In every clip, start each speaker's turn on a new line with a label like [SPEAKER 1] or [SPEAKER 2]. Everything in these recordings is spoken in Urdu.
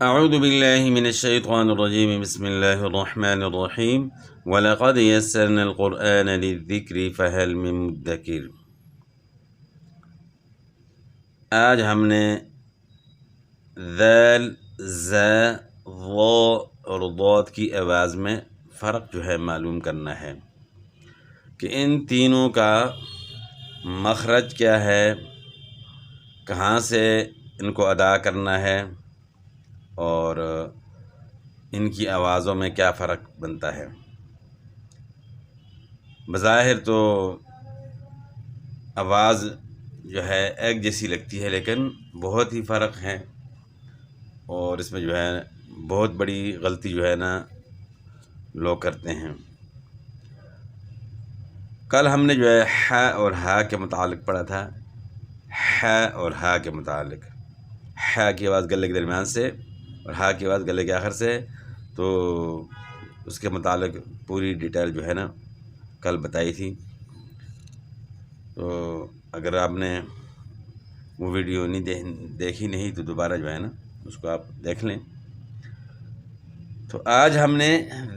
[SPEAKER 1] اعوذ باللہ من الشیطان الرجیم بسم اللہ الرحمن الرحیم وَلَقَدْ يَسَّرْنَا الْقُرْآنَ لِلذِّكْرِ فَهَلْ مِن مُدَّكِرٍ۔ آج ہم نے ذال، ذا، ظا اور ضاد کی آواز میں فرق جو ہے معلوم کرنا ہے کہ ان تینوں کا مخرج کیا ہے، کہاں سے ان کو ادا کرنا ہے اور ان کی آوازوں میں کیا فرق بنتا ہے۔ بظاہر تو آواز جو ہے ایک جیسی لگتی ہے، لیکن بہت ہی فرق ہے اور اس میں جو ہے بہت بڑی غلطی جو ہے نا لوگ کرتے ہیں۔ کل ہم نے جو ہے ح اور ہا کے متعلق پڑھا تھا، ح اور ہا کے متعلق، ح کی آواز گلے کے درمیان سے اور ہا کی آواز گلے کے آخر سے، تو اس کے متعلق پوری ڈیٹیل جو ہے نا کل بتائی تھی۔ تو اگر آپ نے وہ ویڈیو دیکھی نہیں تو دوبارہ جو ہے نا اس کو آپ دیکھ لیں۔ تو آج ہم نے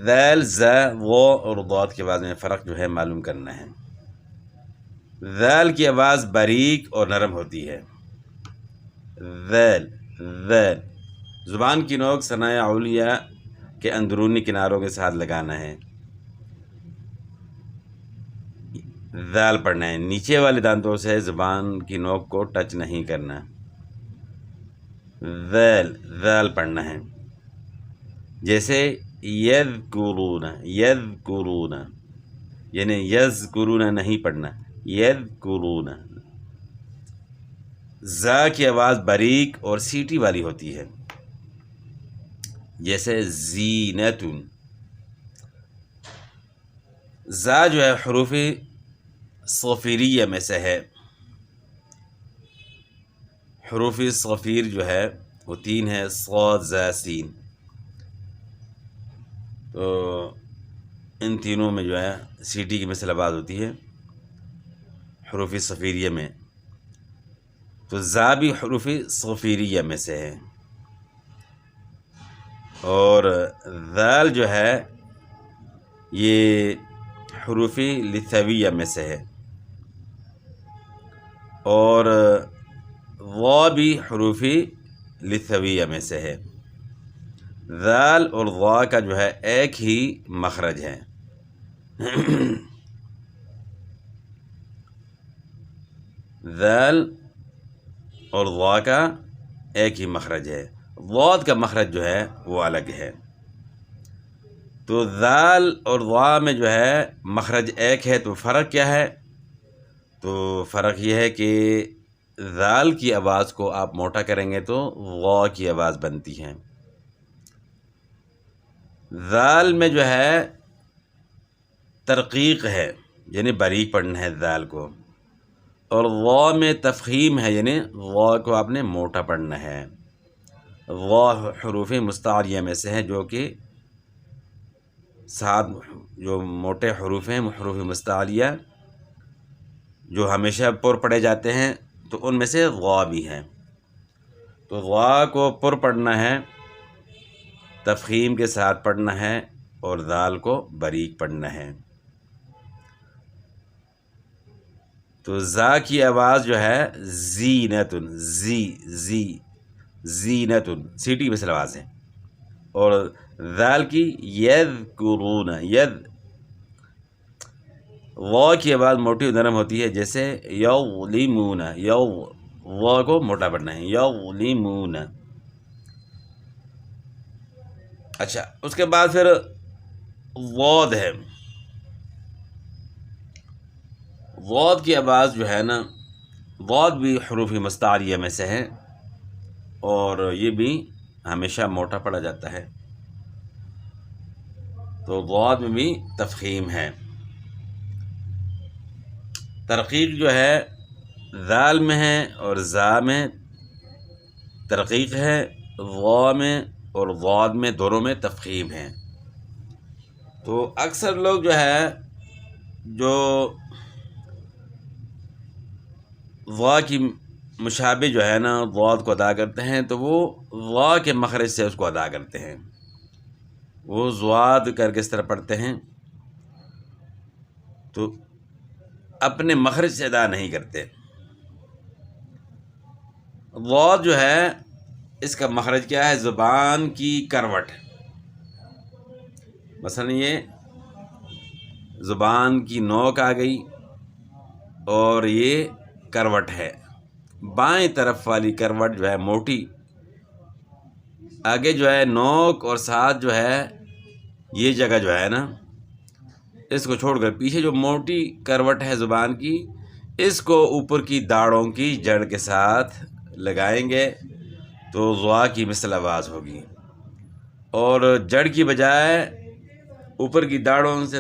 [SPEAKER 1] ذال، ذا، وا اور ضاد کے آواز میں فرق جو ہے معلوم کرنا ہے۔ ذال کی آواز باریک اور نرم ہوتی ہے، ذال ذال۔ زبان کی نوک ثنایا علیہ کے اندرونی کناروں کے ساتھ لگانا ہے، ذال پڑھنا ہے، نیچے والے دانتوں سے زبان کی نوک کو ٹچ نہیں کرنا، ذال ذال پڑھنا ہے۔ جیسے یذکرون، یذکرون، یعنی یذکرون نہیں پڑھنا، یذکرون۔ زا کی آواز باریک اور سیٹی والی ہوتی ہے، جیسے زینتن۔ زا جو ہے حروف صفیریہ میں سے ہے، حروف صفیر جو ہے وہ تین ہے، صاد، زا، سین۔ تو ان تینوں میں جو ہے سیٹی کی مثل آواز ہوتی ہے حروف صفیریہ میں، تو زا بھی حروف صفیریہ میں سے ہے، اور ذال جو ہے یہ حروف لثویہ میں سے ہے، اور وا بھی حروف لثویہ میں سے ہے۔ ذال اور وا کا جو ہے ایک ہی مخرج ہے، ذال اور وا کا ایک ہی مخرج ہے، ضاد کا مخرج جو ہے وہ الگ ہے۔ تو ذال اور وا میں جو ہے مخرج ایک ہے، تو فرق کیا ہے؟ تو فرق یہ ہے کہ ذال کی آواز کو آپ موٹا کریں گے تو وا کی آواز بنتی ہے، ذال میں جو ہے ترقیق ہے یعنی باریک پڑھنا ہے ذال کو، اور وا میں تفخیم ہے یعنی وا کو آپ نے موٹا پڑھنا ہے۔ وا حروف مستعلیہ میں سے ہے، جو کہ 7 جو موٹے حروف ہیں، حروف مستعلیہ جو ہمیشہ پر پڑھے جاتے ہیں، تو ان میں سے وا بھی ہیں۔ تو وا کو پر پڑھنا ہے، تفخیم کے ساتھ پڑھنا ہے، اور ذال کو باریک پڑھنا ہے۔ تو زا کی آواز جو ہے زینتن، زی زینتن، سیٹی مثل آواز ہے، اور ذال کی یذکرون، وا کی آواز موٹی و نرم ہوتی ہے، جیسے یظلمون، وا کو موٹا پڑھنا ہے، یظلمون۔ اچھا، اس کے بعد پھر ضاد ہے، ضاد کی آواز جو ہے نا، ضاد بھی حروف مستعلیہ میں سے ہے، اور یہ بھی ہمیشہ موٹا پڑھا جاتا ہے، تو ضاد میں بھی تفخیم ہے۔ ترقیق جو ہے ذال میں ہے اور زا میں ترقیق ہے، وا میں اور ضاد میں دونوں میں تفخیم ہے۔ تو اکثر لوگ جو ہے جو وا کی مشابہ جو ہے نا ضاد کو ادا کرتے ہیں تو وہ ضا کے مخرج سے اس کو ادا کرتے ہیں. وہ ضاد کر کے اس طرح پڑھتے ہیں تو اپنے مخرج سے ادا نہیں کرتے. ضاد جو ہے اس کا مخرج کیا ہے؟ زبان کی کروٹ. مثلا یہ زبان کی نوک آ گئی اور یہ کروٹ ہے. بائیں طرف والی کروٹ جو ہے موٹی، آگے جو ہے نوک اور ساتھ جو ہے یہ جگہ جو ہے نا اس کو چھوڑ کر پیچھے جو موٹی کروٹ ہے زبان کی، اس کو اوپر کی داڑھوں کی جڑ کے ساتھ لگائیں گے تو ضا کی مثل آواز ہوگی. اور جڑ کی بجائے اوپر کی داڑھوں سے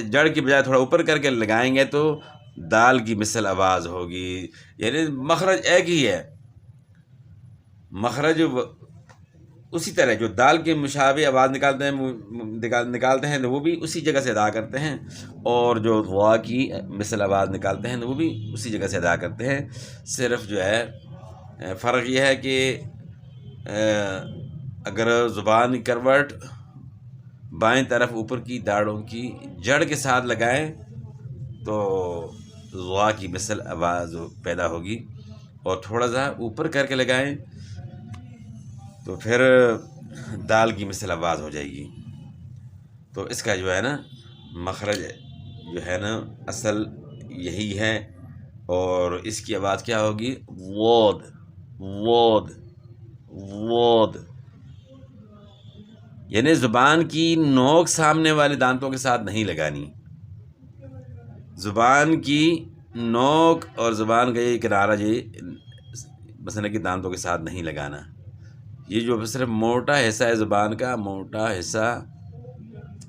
[SPEAKER 1] جڑ کی بجائے تھوڑا اوپر کر کے لگائیں گے تو دال کی مثل آواز ہوگی. یعنی مخرج ایک ہی ہے، مخرج اسی طرح جو دال کے مشابہ آواز نکالتے ہیں تو وہ بھی اسی جگہ سے ادا کرتے ہیں، اور جو ضا کی مثل آواز نکالتے ہیں تو وہ بھی اسی جگہ سے ادا کرتے ہیں. صرف جو ہے فرق یہ ہے کہ اگر زبان کی کروٹ بائیں طرف اوپر کی داڑھوں کی جڑ کے ساتھ لگائیں تو ضا کی مثل آواز پیدا ہوگی، اور تھوڑا سا اوپر کر کے لگائیں تو پھر دال کی مثل آواز ہو جائے گی. تو اس کا جو ہے نا مخرج جو ہے نا اصل یہی ہے، اور اس کی آواز کیا ہوگی؟ Would would would. یعنی زبان کی نوک سامنے والے دانتوں کے ساتھ نہیں لگانی، زبان کی نوک اور زبان کا یہ کنارہ مثلا کہ دانتوں کے ساتھ نہیں لگانا. یہ جو صرف موٹا حصہ ہے زبان کا، موٹا حصہ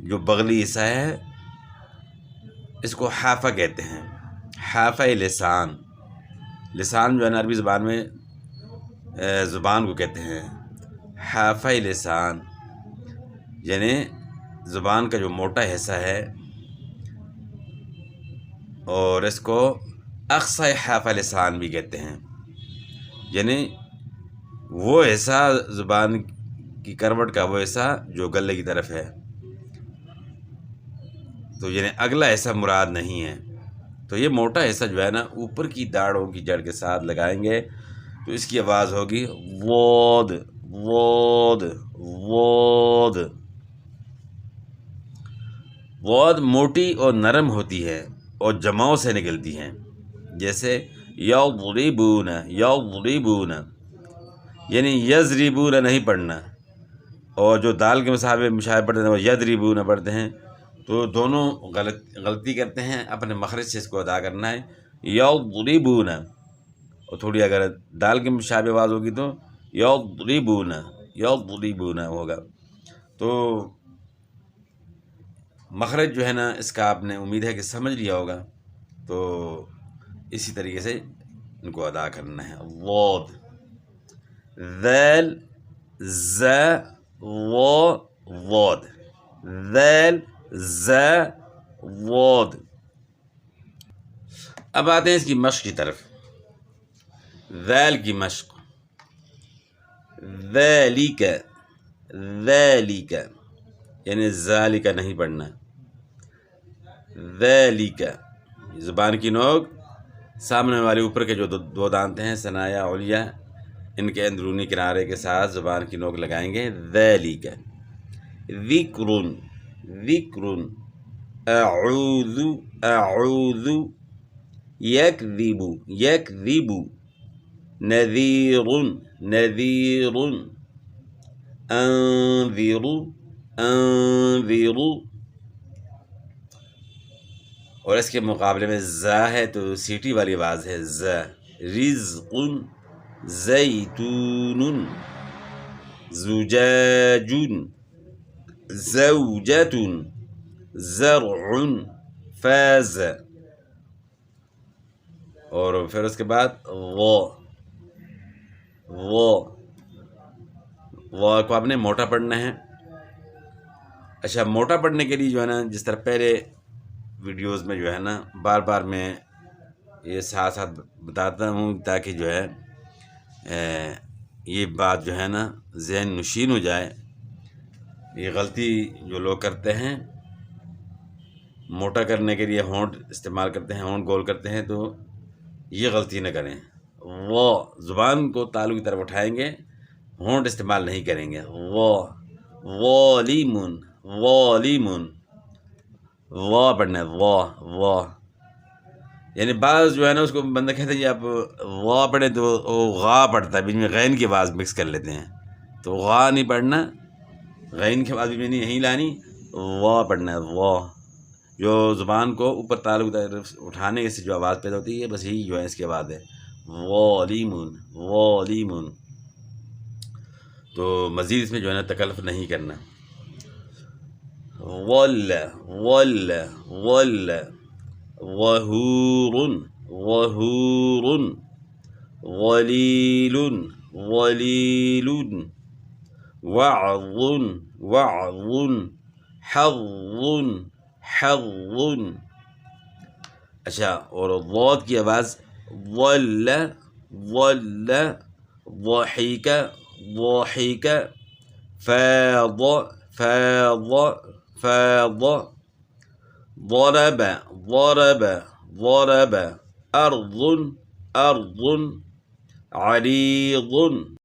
[SPEAKER 1] جو بغلی حصہ ہے، اس کو حافہ کہتے ہیں. حافہ لسان، لسان جو ہے نا عربی زبان میں زبان کو کہتے ہیں. حافہ لسان یعنی زبان کا جو موٹا حصہ ہے، اور اس کو اقصی حافہ لسان بھی کہتے ہیں. یعنی وہ حصہ زبان کی کروٹ کا، وہ حصہ جو گلے کی طرف ہے، تو یعنی اگلا حصہ مراد نہیں ہے. تو یہ موٹا حصہ جو ہے نا اوپر کی داڑھوں کی جڑ کے ساتھ لگائیں گے تو اس کی آواز ہوگی وود وود وود. وود موٹی اور نرم ہوتی ہے اور جماؤں سے نکلتی ہیں، جیسے یضربون یضربون، یعنی یضربون نہیں پڑھنا. اور جو دال کے مشابہ پڑھتے ہیں وہ یضربون پڑھتے ہیں، تو دونوں غلطی کرتے ہیں. اپنے مخرج سے اس کو ادا کرنا ہے یضربون، اور تھوڑی اگر دال کے مشابہ آواز ہوگی تو یضربون یضربون ہوگا. تو مخرج جو ہے نا اس کا آپ نے امید ہے کہ سمجھ لیا ہوگا. تو اسی طریقے سے ان کو ادا کرنا ہے. وود ذیل ز و وود، ذیل ز وود. اب آتے ہیں اس کی مشق کی طرف. ذیل کی مشق، ذیلک ذیلک یعنی ذالک نہیں پڑھنا. ذیلک زبان کی نوک سامنے والے اوپر کے جو دو دانت ہیں ثنایا علیا، ان کے اندرونی کنارے کے ساتھ زبان کی نوک لگائیں گے. ذیلک. ذکر ذکر، اعوذ اعوذ، یکذب یکذب، نذیر نذیر، انذر انذر. اور اس کے مقابلے میں زا ہے تو سیٹی والی آواز ہے ز. رزق زیتون، زجاج زوجۃ، زرع فاز. اور پھر اس کے بعد وہ کو آپ نے موٹا پڑھنا ہے. اچھا، موٹا پڑھنے کے لیے جو ہے نا جس طرح پہلے ویڈیوز میں جو ہے نا بار بار میں یہ ساتھ ساتھ بتاتا ہوں تاکہ جو ہے یہ بات جو ہے نا ذہن نشین ہو جائے. یہ غلطی جو لوگ کرتے ہیں موٹا کرنے کے لیے ہونٹ استعمال کرتے ہیں، ہونٹ گول کرتے ہیں، تو یہ غلطی نہ کریں. وہ زبان کو تالو کی طرف اٹھائیں گے، ہونٹ استعمال نہیں کریں گے. والیمون والیمون وا پڑھنا ہے، وا یعنی بعض جو ہے نا اس کو بندہ کہتے ہیں جی آپ وا پڑھیں تو وہ غا پڑھتا ہے، بیچ میں غین کی آواز مکس کر لیتے ہیں. تو غا نہیں پڑھنا، غین کی آواز بھی نہیں لانی، وا پڑھنا ہے. وا جو زبان کو اوپر تالو کی طرف اٹھانے سے جو آواز پیدا ہوتی ہے بس یہی جو ہے اس کی آواز ہے، والیمون والیمون. تو مزید اس میں جو ہے نا تکلف نہیں کرنا. ول ول ول وہور وہور ولیل ولیل وعظ وعظ حظ حظ. اچھا، اور ضاد کی آواز ول ول ضحک ضحک فاض فاض فاض ضرب ضرب ضرب أرض أرض عريض